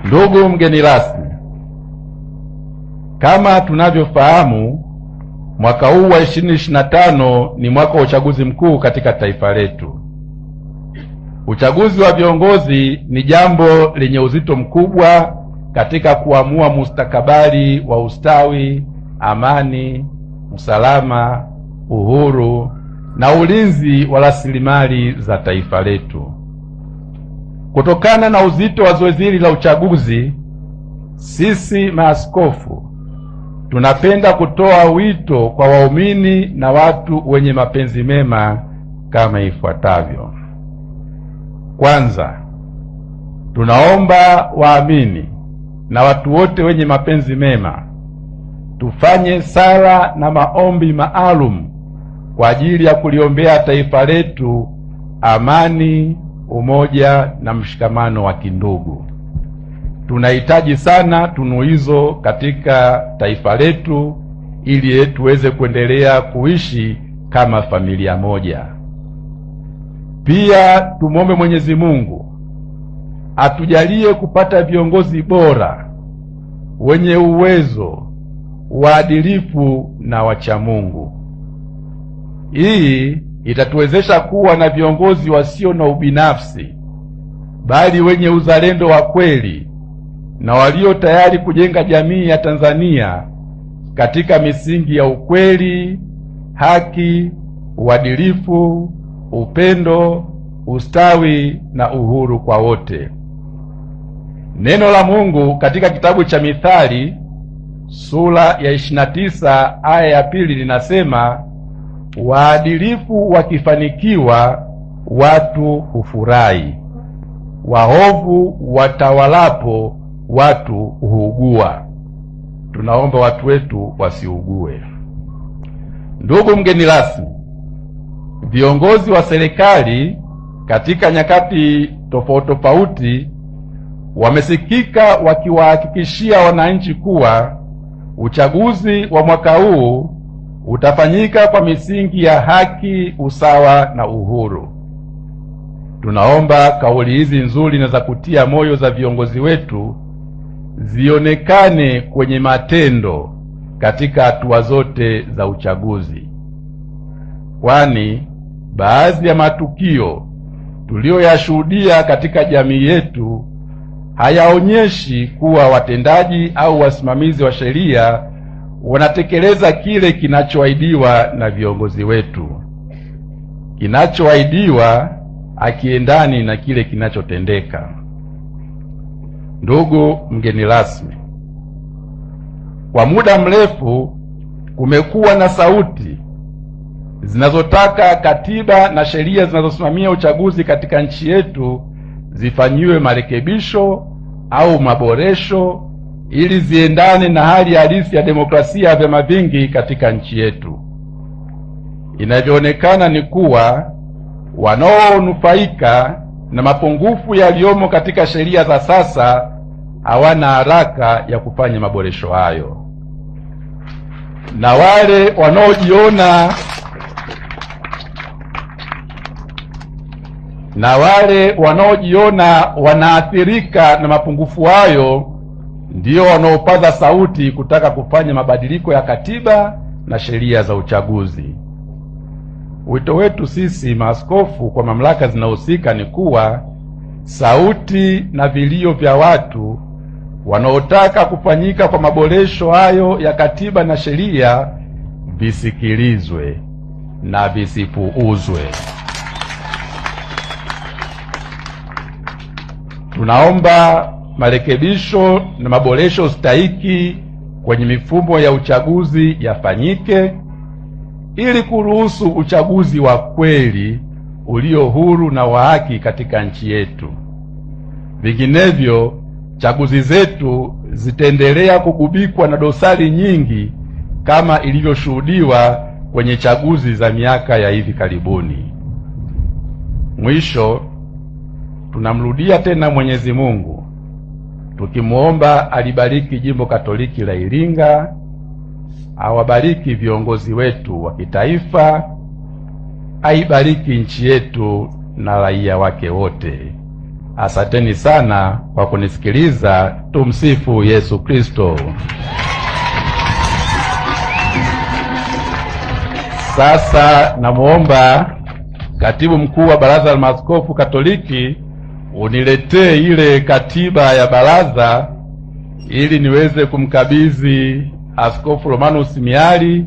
Ndugu mgeni rasmi, kama tunavyofahamu, mwaka huu wa 2025 ni mwaka wa uchaguzi mkuu katika taifa letu. Uchaguzi wa viongozi ni jambo lenye uzito mkubwa katika kuamua mustakabali wa ustawi, amani, usalama, uhuru na ulinzi wa rasilimali za taifa letu. Kutokana na uzito wa zoezi hili la uchaguzi, sisi maaskofu tunapenda kutoa wito kwa waumini na watu wenye mapenzi mema kama ifuatavyo. Kwanza, tunaomba waamini na watu wote wenye mapenzi mema tufanye sala na maombi maalum kwa ajili ya kuliombea taifa letu amani, umoja na mshikamano wa kindugu. Tunahitaji sana tunu hizo katika taifa letu ili tuweze kuendelea kuishi kama familia moja. Pia tumwombe Mwenyezi Mungu atujalie kupata viongozi bora, wenye uwezo, waadilifu na wacha Mungu. Hii itatuwezesha kuwa na viongozi wasio na ubinafsi, bali wenye uzalendo wa kweli na walio tayari kujenga jamii ya Tanzania katika misingi ya ukweli, haki, uadilifu, upendo, ustawi na uhuru kwa wote. Neno la Mungu katika kitabu cha Mithali sura ya 29 aya ya 2 linasema, waadilifu wakifanikiwa watu hufurahi, waovu watawalapo watu huugua. Tunaomba watu wetu wasiugue. Ndugu mgeni rasmi, viongozi wa serikali katika nyakati tofauti tofauti wamesikika wakiwahakikishia wananchi kuwa uchaguzi wa mwaka huu utafanyika kwa misingi ya haki, usawa na uhuru. Tunaomba kauli hizi nzuri na za kutia moyo za viongozi wetu zionekane kwenye matendo katika hatua zote za uchaguzi, kwani baadhi ya matukio tuliyoyashuhudia katika jamii yetu hayaonyeshi kuwa watendaji au wasimamizi wa sheria wanatekeleza kile kinachoahidiwa na viongozi wetu. Kinachoahidiwa hakiendani na kile kinachotendeka. Ndugu mgeni rasmi, kwa muda mrefu kumekuwa na sauti zinazotaka katiba na sheria zinazosimamia uchaguzi katika nchi yetu zifanyiwe marekebisho au maboresho ili ziendane na hali halisi ya demokrasia ya vyama vingi katika nchi yetu. Inavyoonekana ni kuwa wanaonufaika na mapungufu yaliyomo katika sheria za sasa hawana haraka ya kufanya maboresho hayo, na wale wanaojiona wanaathirika na mapungufu hayo ndio wanaopaza sauti kutaka kufanya mabadiliko ya katiba na sheria za uchaguzi. Wito wetu sisi maaskofu kwa mamlaka zinahusika ni kuwa sauti na vilio vya watu wanaotaka kufanyika kwa maboresho hayo ya katiba na sheria visikilizwe na visipuuzwe. Tunaomba marekebisho na maboresho stahiki kwenye mifumo ya uchaguzi yafanyike ili kuruhusu uchaguzi wa kweli ulio huru na wa haki katika nchi yetu. Vinginevyo, chaguzi zetu zitaendelea kugubikwa na dosari nyingi kama ilivyoshuhudiwa kwenye chaguzi za miaka ya hivi karibuni. Mwisho, tunamrudia tena Mwenyezi Mungu tukimuomba alibariki Jimbo Katoliki la Iringa, awabariki viongozi wetu wa kitaifa, aibariki nchi yetu na raia wake wote. Asanteni sana kwa kunisikiliza. Tumsifu Yesu Kristo. Sasa namuomba Katibu Mkuu wa Baraza la Maaskofu Katoliki uniletee ile katiba ya baraza ili niweze kumkabidhi Askofu Romanus Miali